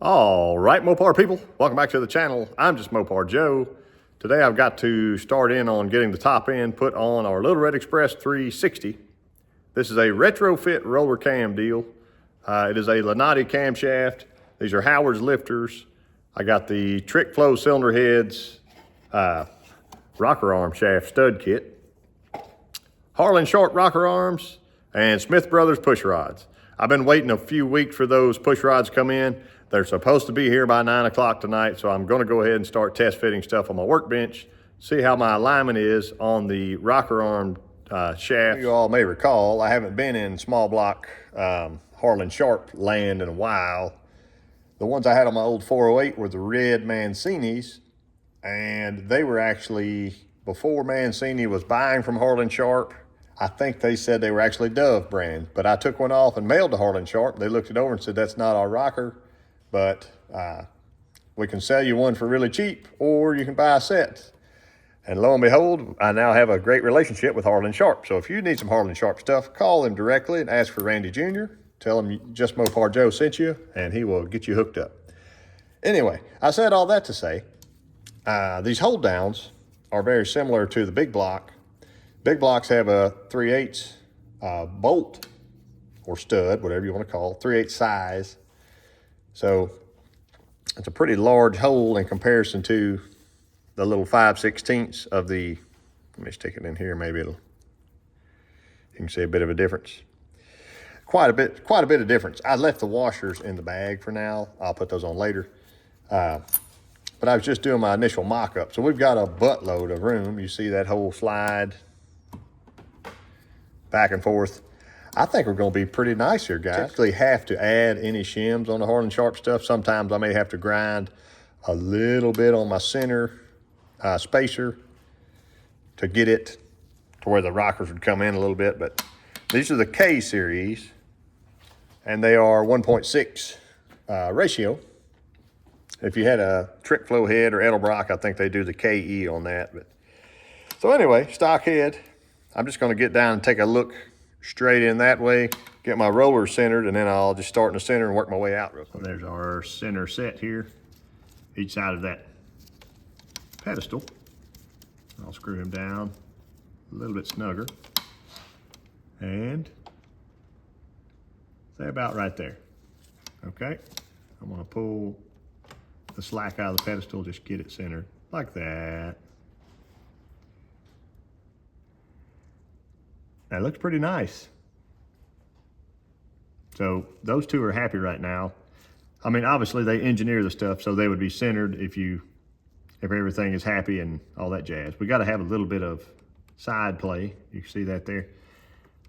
All right, Mopar people, welcome back to the channel. I'm just Mopar Joe. Today I've got to start in on getting the top end put on our Little Red Express 360. This is a retrofit roller cam deal. It is a Lanati camshaft. These are Howard's lifters. I got the trick flow cylinder heads, rocker arm shaft stud kit, Harland Sharp rocker arms, and Smith Brothers push rods. I've been waiting a few weeks for those push rods to come in. They're supposed to be here by 9 o'clock tonight, so I'm gonna go ahead and start test fitting stuff on my workbench, see how my alignment is on the rocker arm shaft. You all may recall, I haven't been in small block Harland Sharp land in a while. The ones I had on my old 408 were the red Mancinis, and they were actually, before Mancini was buying from Harland Sharp, I think they said they were actually Dove brand, but I took one off and mailed to Harland Sharp. They looked it over and said, that's not our rocker, but we can sell you one for really cheap, or you can buy a set. And lo and behold, I now have a great relationship with Harland Sharp. So if you need some Harland Sharp stuff, call them directly and ask for Randy Jr. Tell him Just Mopar Joe sent you, and he will get you hooked up. Anyway, I said all that to say, these hold downs are very similar to the big block. Big blocks have a 3/8 bolt or stud, whatever you want to call it, 3/8 size. So it's a pretty large hole in comparison to the little 5/16 of the, let me stick it in here, maybe you can see a bit of a difference. Quite a bit of difference. I left the washers in the bag for now. I'll put those on later. But I was just doing my initial mock-up. So we've got a buttload of room. You see that whole slide back and forth. I think we're gonna be pretty nice here, guys. Typically have to add any shims on the Harland Sharp stuff. Sometimes I may have to grind a little bit on my center spacer to get it to where the rockers would come in a little bit, but these are the K series, and they are 1.6 ratio. If you had a trick flow head or Edelbrock, I think they do the KE on that. But so anyway, stock head. I'm just gonna get down and take a look straight in that way, get my roller centered, and then I'll just start in the center and work my way out real quick. There's our center set here, each side of that pedestal. I'll screw him down a little bit snugger. And say about right there. Okay, I'm gonna pull the slack out of the pedestal, just get it centered like that. That looks pretty nice. So those two are happy right now. I mean, obviously they engineer the stuff so they would be centered if everything is happy and all that jazz. We got to have a little bit of side play. You can see that there.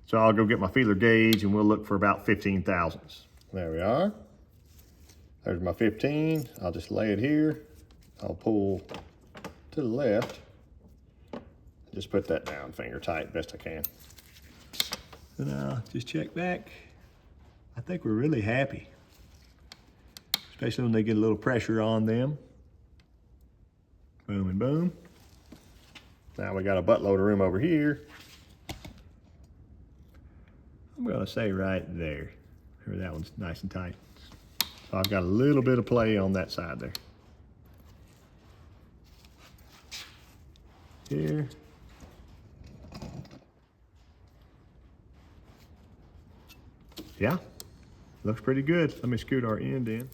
So I'll go get my feeler gauge and we'll look for about 15 thousandths. There we are. There's my 15. I'll just lay it here. I'll pull to the left. Just put that down finger tight best I can. And I'll just check back. I think we're really happy, especially when they get a little pressure on them. Boom and boom. Now we got a buttload of room over here. I'm gonna say right there. Here, that one's nice and tight. So I've got a little bit of play on that side there. Here. Yeah, looks pretty good. Let me scoot our end in.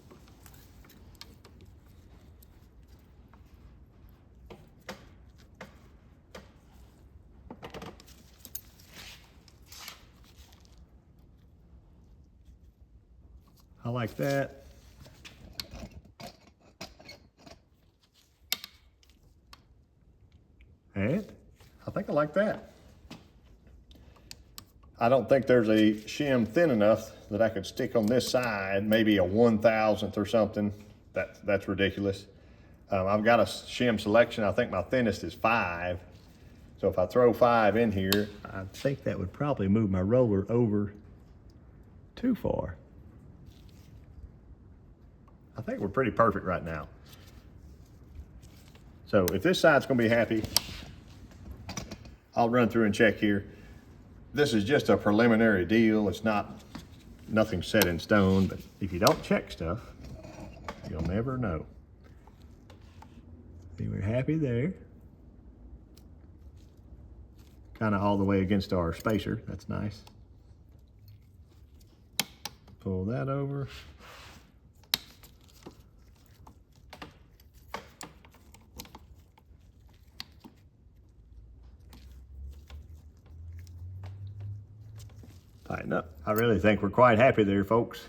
I like that. And I think I like that. I don't think there's a shim thin enough that I could stick on this side, maybe a 1,000th or something. That's ridiculous. I've got a shim selection. I think my thinnest is 5. So if I throw 5 in here, I think that would probably move my roller over too far. I think we're pretty perfect right now. So if this side's gonna be happy, I'll run through and check here. This is just a preliminary deal. It's nothing set in stone, but if you don't check stuff, You'll never know. See, we're happy there. Kind of all the way against our spacer. That's nice. Pull that over. Tighten up. I really think we're quite happy there, folks.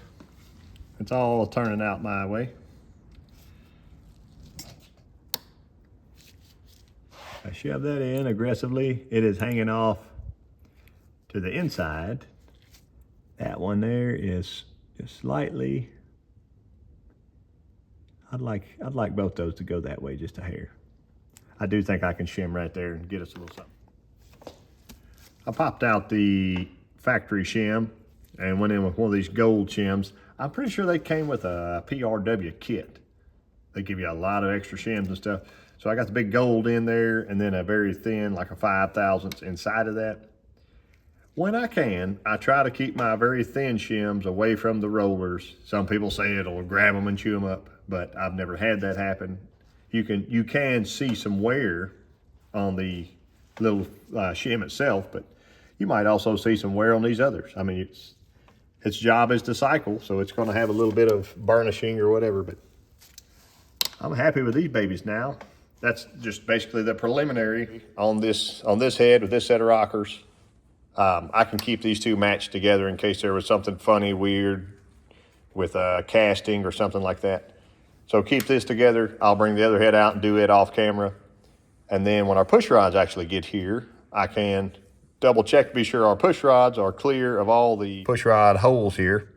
It's all turning out my way. I shove that in aggressively. It is hanging off to the inside. That one there is just slightly. I'd like both those to go that way just a hair. I do think I can shim right there and get us a little something. I popped out the factory shim and went in with one of these gold shims. I'm pretty sure they came with a PRW kit. They give you a lot of extra shims and stuff. So I got the big gold in there and then a very thin, like a 5/1000 inside of that. When I can, I try to keep my very thin shims away from the rollers. Some people say it'll grab them and chew them up, but I've never had that happen. You can see some wear on the little shim itself, but you might also see some wear on these others. I mean, its job is to cycle, so it's going to have a little bit of burnishing or whatever, but I'm happy with these babies now. That's just basically the preliminary on this head with this set of rockers. I can keep these two matched together in case there was something funny, weird with casting or something like that. So keep this together. I'll bring the other head out and do it off camera. And then when our push rods actually get here, I can double check to be sure our push rods are clear of all the push rod holes here.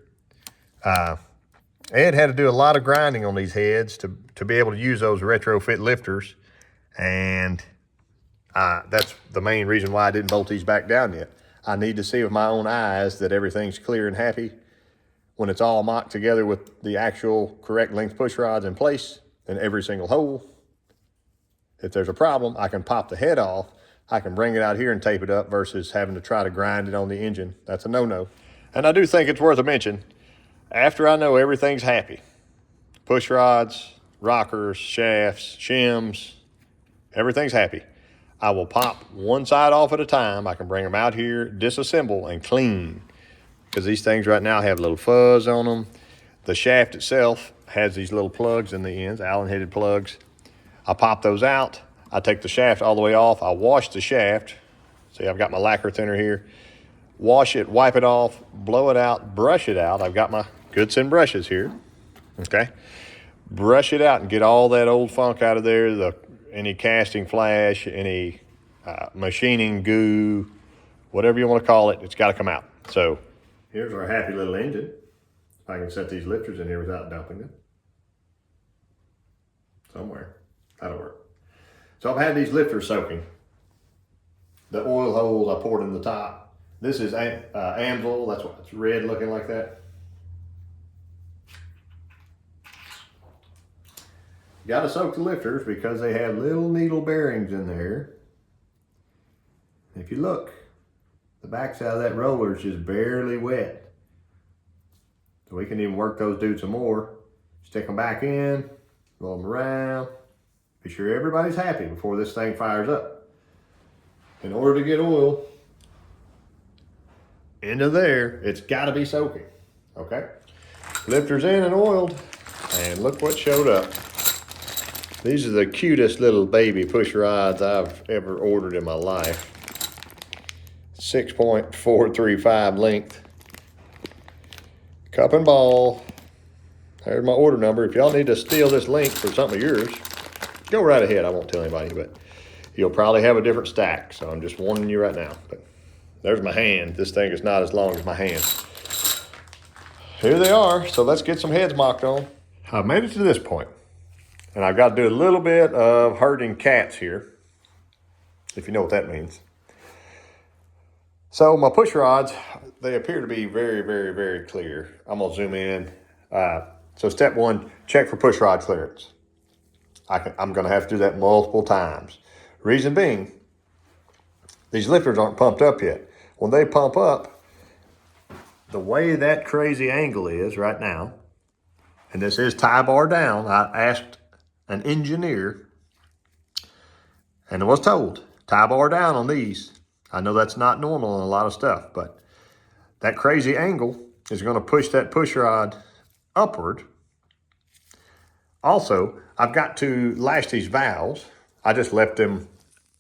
Ed had to do a lot of grinding on these heads to be able to use those retrofit lifters. And that's the main reason why I didn't bolt these back down yet. I need to see with my own eyes that everything's clear and happy. When it's all mocked together with the actual correct length push rods in place in every single hole, if there's a problem, I can pop the head off. I can bring it out here and tape it up versus having to try to grind it on the engine. That's a no-no. And I do think it's worth a mention. After I know everything's happy, push rods, rockers, shafts, shims, everything's happy, I will pop one side off at a time. I can bring them out here, disassemble, and clean. Because these things right now have a little fuzz on them. The shaft itself has these little plugs in the ends, Allen-headed plugs. I pop those out. I take the shaft all the way off. I wash the shaft. See, I've got my lacquer thinner here. Wash it, wipe it off, blow it out, brush it out. I've got my Goodson brushes here, okay? Brush it out and get all that old funk out of there, any casting flash, any machining goo, whatever you want to call it, it's got to come out. So here's our happy little engine. I can set these lifters in here without dumping them. Somewhere, that'll work. So I've had these lifters soaking. The oil holes I poured in the top. This is Amsoil, that's why it's red looking like that. Got to soak the lifters because they have little needle bearings in there. If you look, the backside of that roller is just barely wet. So we can even work those dudes some more. Stick them back in, roll them around. Be sure everybody's happy before this thing fires up. In order to get oil into there, it's got to be soaking, okay? Lifters in and oiled, and look what showed up. These are the cutest little baby push rods I've ever ordered in my life. 6.435 length. Cup and ball. There's my order number. If y'all need to steal this link for something of yours, go right ahead. I won't tell anybody, but you'll probably have a different stack. So I'm just warning you right now. But there's my hand. This thing is not as long as my hand. Here they are. So let's get some heads mocked on. I've made it to this point. And I've got to do a little bit of herding cats here, if you know what that means. So my push rods, they appear to be very, very, very clear. I'm gonna zoom in. So step one, check for push rod clearance. I'm gonna have to do that multiple times. Reason being, these lifters aren't pumped up yet. When they pump up, the way that crazy angle is right now, And this is tie bar down. I asked an engineer and was told, tie bar down on these. I know that's not normal on a lot of stuff, but that crazy angle is gonna push that push rod upward. Also, I've got to lash these valves. I just left them,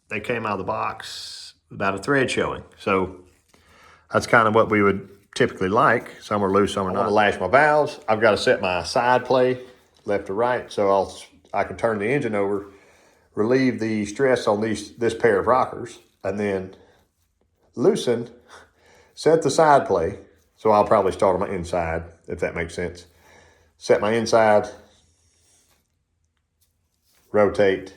they came out of the box without a thread showing. So that's kind of what we would typically like. Some are loose, some are not. I want to lash my valves. I've got to set my side play left to right so I can turn the engine over, relieve the stress on this pair of rockers, and then loosen, set the side play. So I'll probably start on my inside, if that makes sense. Set my inside, rotate,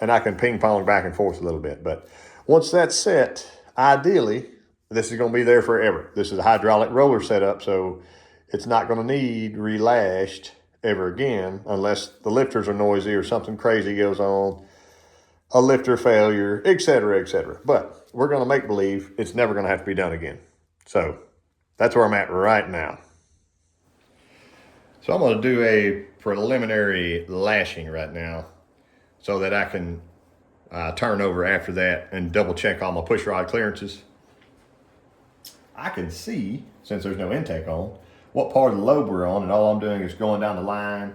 and I can ping pong back and forth a little bit. But once that's set, ideally, this is going to be there forever. This is a hydraulic roller setup, so it's not going to need relashed ever again unless the lifters are noisy or something crazy goes on, a lifter failure, etc., etc. But we're going to make believe it's never going to have to be done again. So that's where I'm at right now. So I'm going to do a preliminary lashing right now so that I can turn over after that and double check all my push rod clearances. I can see, since there's no intake on, what part of the lobe we're on, and all I'm doing is going down the line.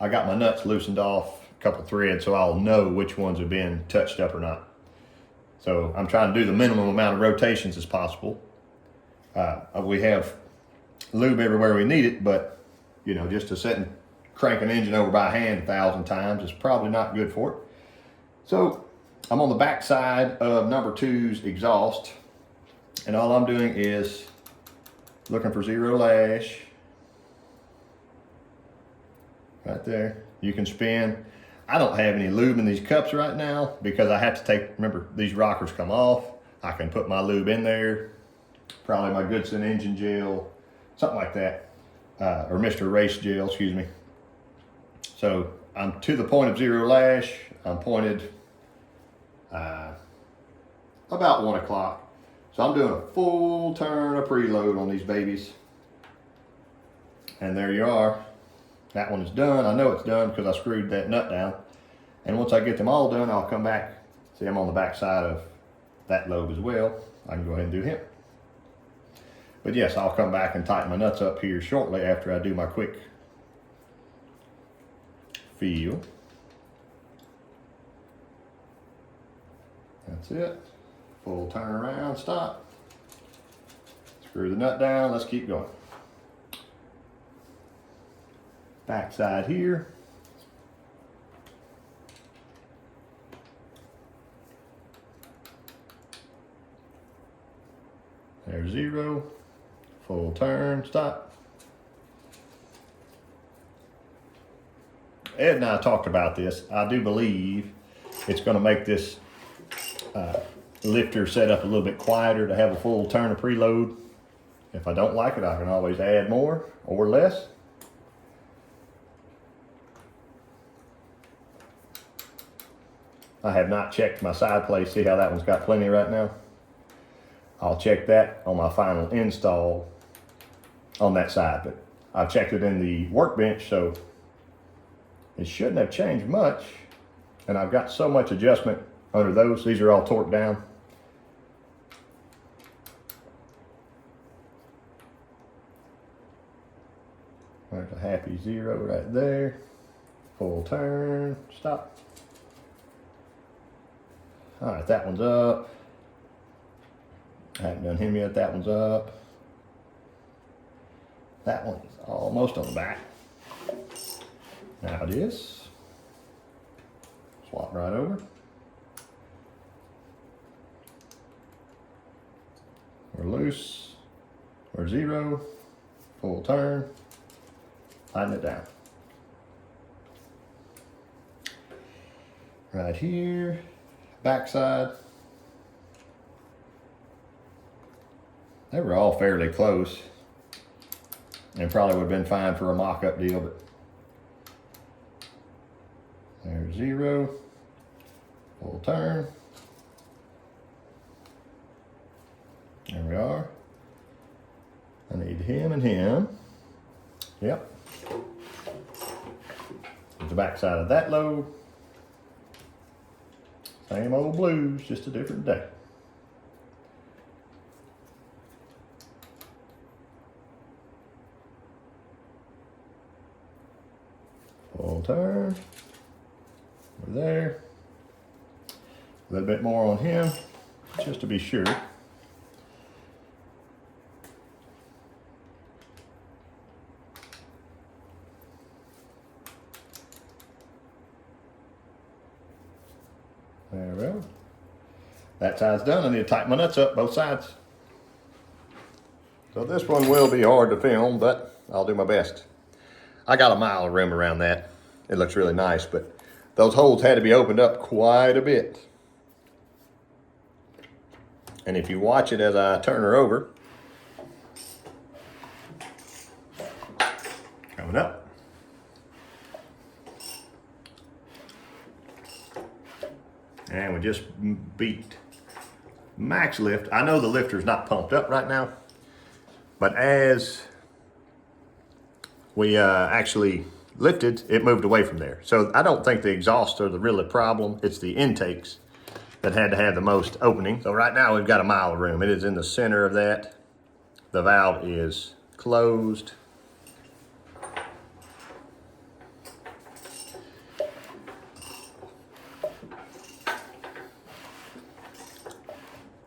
I got my nuts loosened off, a couple threads, so I'll know which ones have been touched up or not. So I'm trying to do the minimum amount of rotations as possible. We have lube everywhere we need it, but you know, just to sit and crank an engine over by hand 1,000 times is probably not good for it. So I'm on the back side of number 2's exhaust, and all I'm doing is looking for zero lash. Right there. You can spin. I don't have any lube in these cups right now because I have to take, remember, these rockers come off. I can put my lube in there, probably my Goodson engine gel, something like that, or Mr. Race gel, excuse me. So I'm to the point of zero lash. I'm pointed about 1 o'clock. So I'm doing a full turn of preload on these babies. And there you are. That one is done. I know it's done because I screwed that nut down. And once I get them all done, I'll come back. See, I'm on the back side of that lobe as well. I can go ahead and do him. But yes, I'll come back and tighten my nuts up here shortly after I do my quick feel. That's it. Full turn around, stop. Screw the nut down, let's keep going. Back side here. There's zero. Full turn, stop. Ed and I talked about this. I do believe it's going to make this lifter set up a little bit quieter to have a full turn of preload. If I don't like it, I can always add more or less. I have not checked my side plate, see how that one's got plenty right now. I'll check that on my final install on that side, but I've checked it in the workbench, so it shouldn't have changed much. And I've got so much adjustment under those. These are all torqued down. There's a happy zero right there. Full turn, stop. All right, that one's up. I haven't done him yet, that one's up. That one's almost on the back. Now it is. Swap right over. We're loose. We're zero. Full turn. Tighten it down. Right here. Backside. They were all fairly close. And probably would have been fine for a mock-up deal, but there's zero. Full turn. There we are. I need him and him. Yep. It's the back side of that load. Same old blues, just a different day. Full turn. Over there. A little bit more on him, just to be sure. There we go. That side's done. I need to tighten my nuts up, both sides. So this one will be hard to film, but I'll do my best. I got a mile of room around that. It looks really nice, but those holes had to be opened up quite a bit. And if you watch it as I turn her over, coming up. And we just beat max lift. I know the lifter's not pumped up right now, but as we actually lifted, it moved away from there. So I don't think the exhausts are the real problem. It's the intakes that had to have the most opening. So right now we've got a mile of room. It is in the center of that. The valve is closed.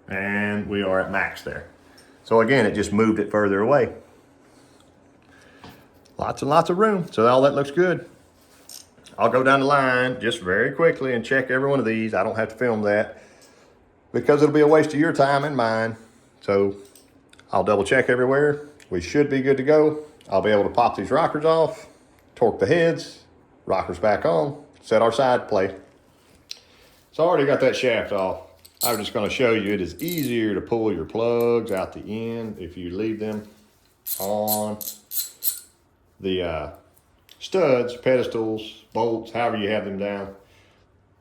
And we are at max there. So again, it just moved it further away. Lots and lots of room, so all that looks good. I'll go down the line just very quickly and check every one of these. I don't have to film that because it'll be a waste of your time and mine. So I'll double check everywhere. We should be good to go. I'll be able to pop these rockers off, torque the heads, rockers back on, set our side plate. So I already got that shaft off. I was just going to show you it is easier to pull your plugs out the end if you leave them on the studs, pedestals, bolts, however you have them down.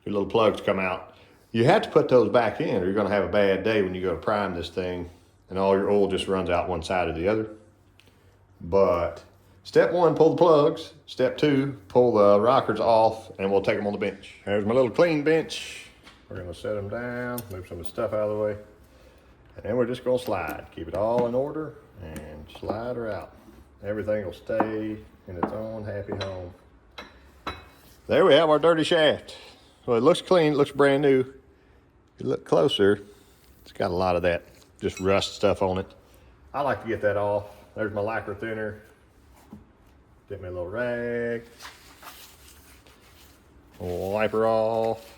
Your little plugs come out. You have to put those back in or you're going to have a bad day when you go to prime this thing and all your oil just runs out one side or the other. But step one, pull the plugs. Step two, pull the rockers off and we'll take them on the bench. There's my little clean bench. We're gonna set them down, move some of the stuff out of the way, and then we're just gonna slide. Keep it all in order and slide her out. Everything will stay in its own happy home. There we have our dirty shaft. Well, it looks clean, it looks brand new. If you look closer, it's got a lot of that just rust stuff on it. I like to get that off. There's my lacquer thinner. Get me a little rag. We'll wipe her off.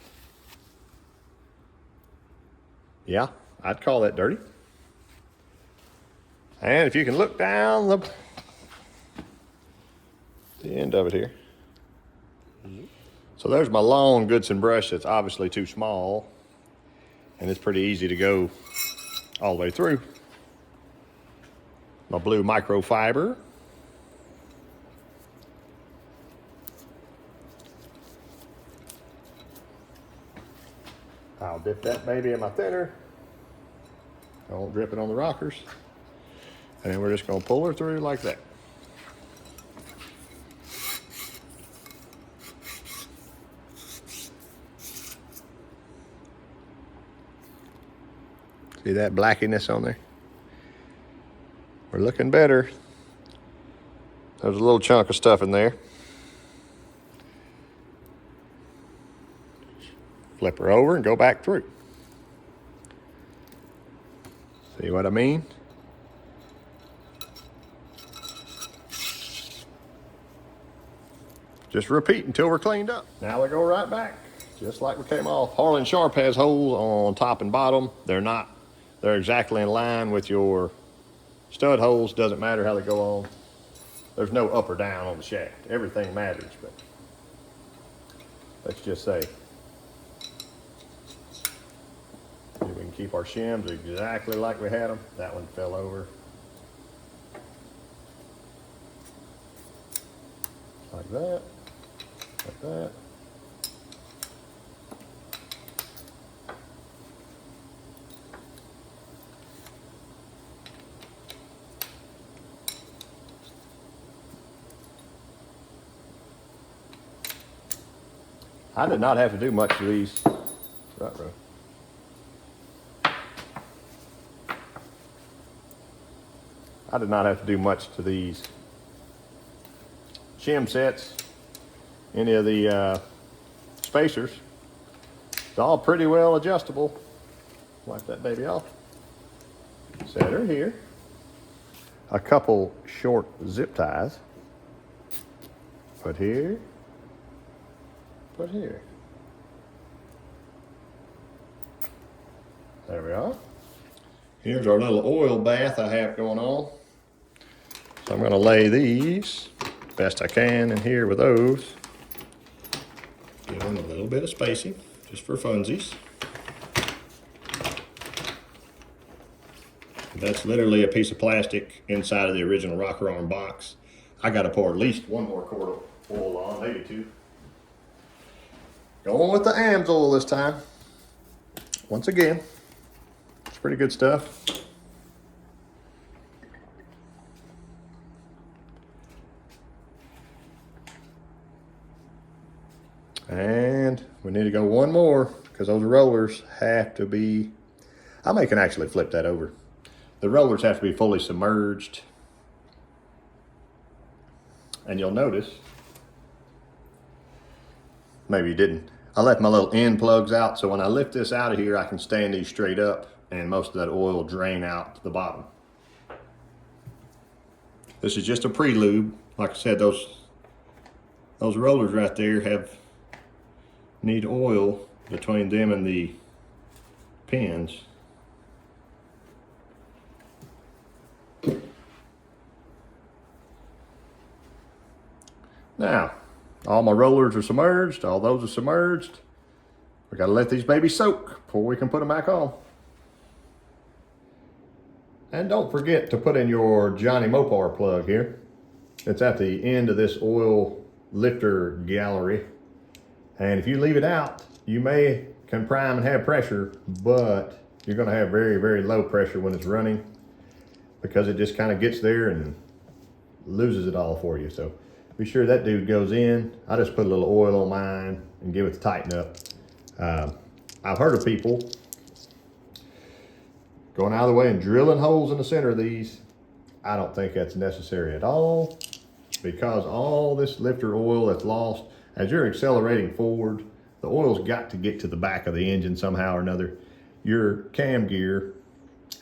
Yeah, I'd call that dirty. And if you can look down the end of it here. So there's my long Goodson brush that's obviously too small. And it's pretty easy to go all the way through. My blue microfiber. I'll dip that baby in my thinner. I won't drip it on the rockers. And then we're just gonna pull her through like that. See that blackiness on there? We're looking better. There's a little chunk of stuff in there. Flip her over and go back through. See what I mean? Just repeat until we're cleaned up. Now we go right back, just like we came off. Harland Sharp has holes on top and bottom. They're exactly in line with your stud holes. Doesn't matter how they go on. There's no up or down on the shaft. Everything matters, but let's just say we can keep our shims exactly like we had them. That one fell over. Like that, like that. I did not have to do much to these. Right, bro. I did not have to do much to these shim sets, any of the spacers. It's all pretty well adjustable. Wipe that baby off. Set her here. A couple short zip ties. Put here. Put here. There we are. Here's our little oil bath I have going on. So I'm going to lay these best I can in here with those. Give them a little bit of spacing, just for funsies. That's literally a piece of plastic inside of the original rocker arm box. I got to pour at least one more quart of oil on, maybe two. Going with the AMSOIL this time. Once again, it's pretty good stuff. And we need to go one more because those rollers have to be, I may can actually flip that over. The rollers have to be fully submerged. And you'll notice, maybe you didn't, I left my little end plugs out, so when I lift this out of here, I can stand these straight up and most of that oil will drain out to the bottom. This is just a pre-lube. Like I said, those rollers right there need oil between them and the pins. Now, all my rollers are submerged, all those are submerged. We gotta let these babies soak before we can put them back on. And don't forget to put in your Johnny Mopar plug here. It's at the end of this oil lifter gallery. And if you leave it out, you can prime and have pressure, but you're gonna have very, very low pressure when it's running because it just kind of gets there and loses it all for you. So be sure that dude goes in. I just put a little oil on mine and give it to tighten up. I've heard of people going out of the way and drilling holes in the center of these. I don't think that's necessary at all because all this lifter oil that's lost, as you're accelerating forward, the oil's got to get to the back of the engine somehow or another. Your cam gear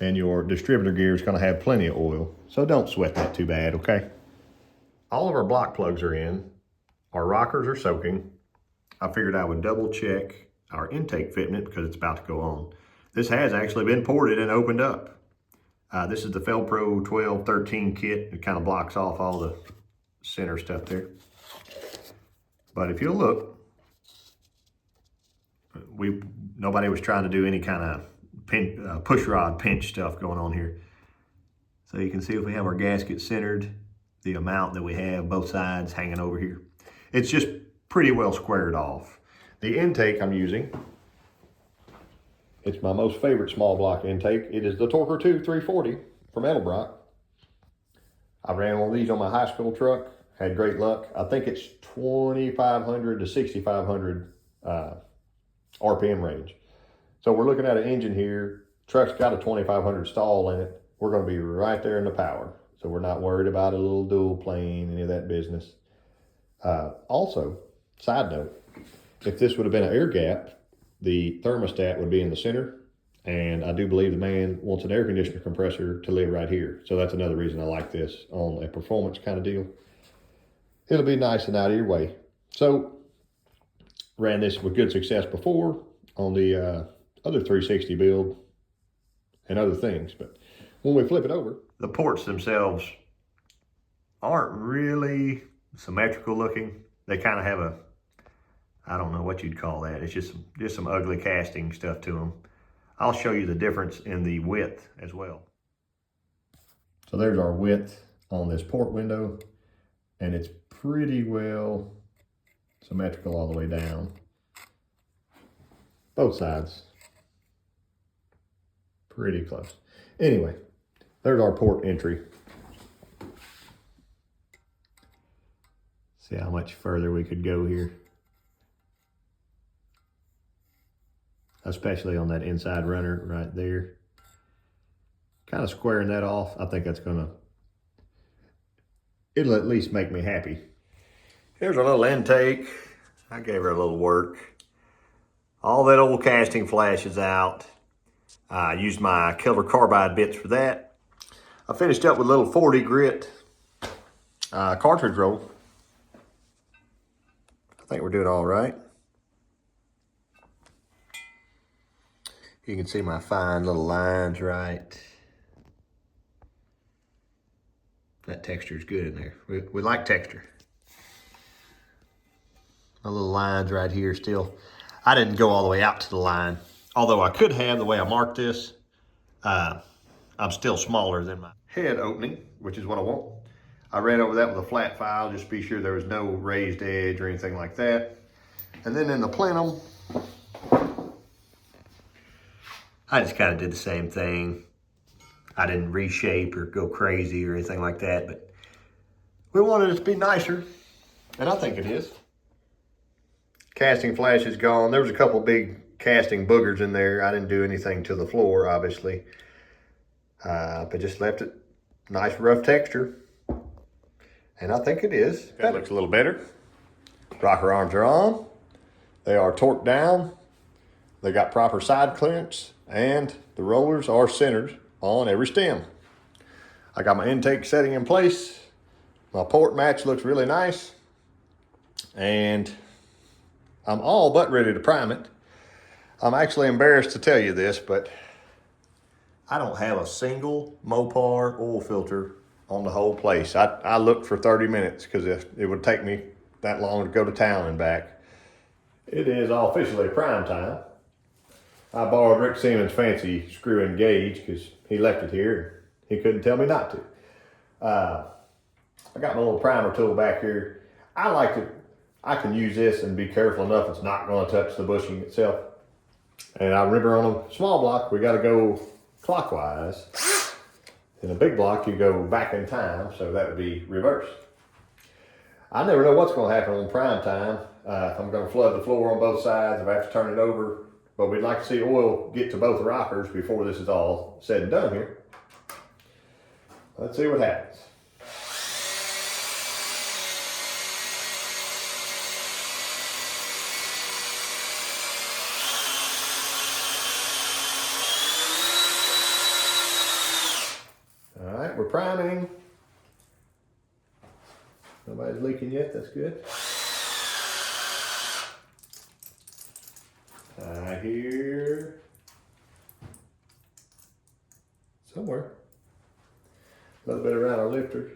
and your distributor gear is gonna have plenty of oil, so don't sweat that too bad, okay? All of our block plugs are in, our rockers are soaking. I figured I would double check our intake fitment because it's about to go on. This has actually been ported and opened up. This is the Felpro 1213 kit. It kind of blocks off all the center stuff there. But if you'll look, nobody was trying to do any kind of push rod pinch stuff going on here. So you can see if we have our gasket centered, the amount that we have both sides hanging over here. It's just pretty well squared off. The intake I'm using, it's my most favorite small block intake. It is the Torker 2 340 from Edelbrock. I ran one of these on my high school truck, had great luck. I think it's 2,500 to 6,500 RPM range. So we're looking at an engine here. Truck's got a 2,500 stall in it. We're gonna be right there in the power. So we're not worried about a little dual plane, any of that business. Also, side note, if this would have been an air gap, the thermostat would be in the center. And I do believe the man wants an air conditioner compressor to live right here. So that's another reason I like this on a performance kind of deal. It'll be nice and out of your way. So ran this with good success before on the other 360 build and other things. But when we flip it over, the ports themselves aren't really symmetrical looking. They kind of have a, I don't know what you'd call that. It's just some ugly casting stuff to them. I'll show you the difference in the width as well. So there's our width on this port window, and it's pretty well symmetrical all the way down. Both sides. Pretty close. Anyway, there's our port entry. See how much further we could go here. especially on that inside runner right there. Kind of squaring that off. I think that's it'll at least make me happy. Here's our little intake. I gave her a little work. All that old casting flash is out. I used my killer carbide bits for that. I finished up with a little 40 grit cartridge roll. I think we're doing all right. You can see my fine little lines right. That texture is good in there. We like texture. My little lines right here still. I didn't go all the way out to the line. Although I could have, the way I marked this. I'm still smaller than my head opening, which is what I want. I ran over that with a flat file, just to be sure there was no raised edge or anything like that. And then in the plenum, I just kind of did the same thing. I didn't reshape or go crazy or anything like that, but we wanted it to be nicer, and I think it is. Casting flash is gone. There was a couple big casting boogers in there. I didn't do anything to the floor, obviously, but just left it nice rough texture, and I think it is. That looks a little better. Rocker arms are on. They are torqued down. They got proper side clearance, and the rollers are centered on every stem. I got my intake setting in place. My port match looks really nice, and I'm all but ready to prime it. I'm actually embarrassed to tell you this, but I don't have a single Mopar oil filter on the whole place. I looked for 30 minutes because it would take me that long to go to town and back. It is officially prime time. I borrowed Rick Siemens' fancy screw-in gauge because he left it here. He couldn't tell me not to. I got my little primer tool back here. I can use this and be careful enough it's not going to touch the bushing itself. And I remember on a small block, we got to go clockwise. In a big block, you go back in time, so that would be reversed. I never know what's going to happen on prime time. If I'm going to flood the floor on both sides, if I have to turn it over. But we'd like to see oil get to both rockers before this is all said and done here. Let's see what happens. All right, we're priming. Nobody's leaking yet, that's good. I hear somewhere a little bit around our lifters.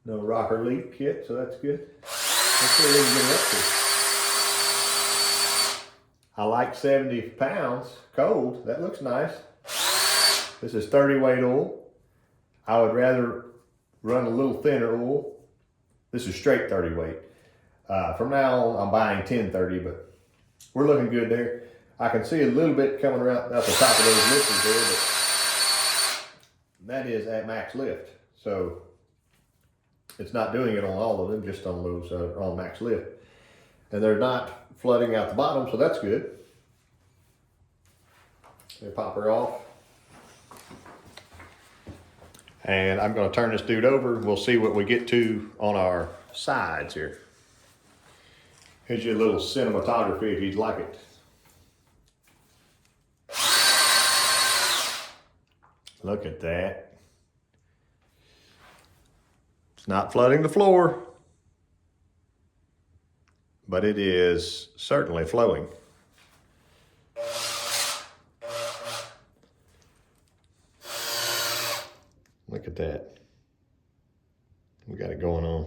No rocker leak yet, so that's good. Let's see what we can get up to. I like 70 pounds cold. That looks nice. This is 30 weight oil. I would rather run a little thinner oil. This is straight 30 weight. From now on, I'm buying 1030, but we're looking good there. I can see a little bit coming around out the top of those lifters there, but that is at max lift. So it's not doing it on all of them, just on those on max lift. And they're not flooding out the bottom, so that's good. They pop her off. And I'm going to turn this dude over. We'll see what we get to on our sides here. Here's your little cinematography if you'd like it. Look at that. It's not flooding the floor, but it is certainly flowing. Look at that. We got it going on.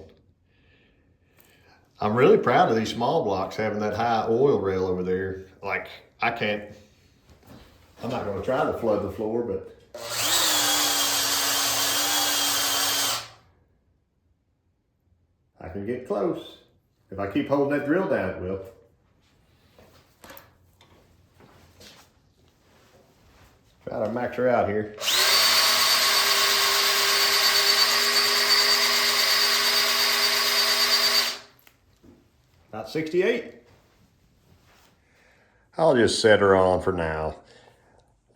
I'm really proud of these small blocks having that high oil rail over there. Like, I'm not going to try to flood the floor, but can get close. If I keep holding that drill down, it will. Try to max her out here. About 68. I'll just set her on for now.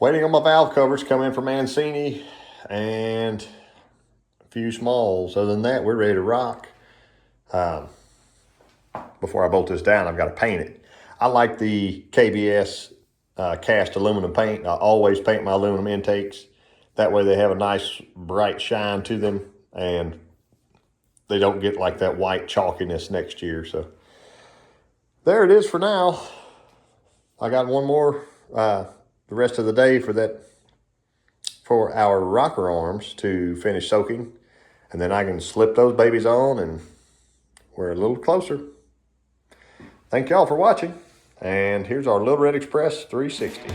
Waiting on my valve covers come in from Mancini and a few smalls. Other than that, we're ready to rock. Before I bolt this down, I've got to paint it. I like the KBS cast aluminum paint. I always paint my aluminum intakes. That way they have a nice bright shine to them and they don't get like that white chalkiness next year. So there it is for now. I got one more the rest of the day for our rocker arms to finish soaking. And then I can slip those babies on and we're a little closer. Thank y'all for watching. And here's our Little Red Express 360.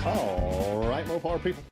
All right, Mopar people.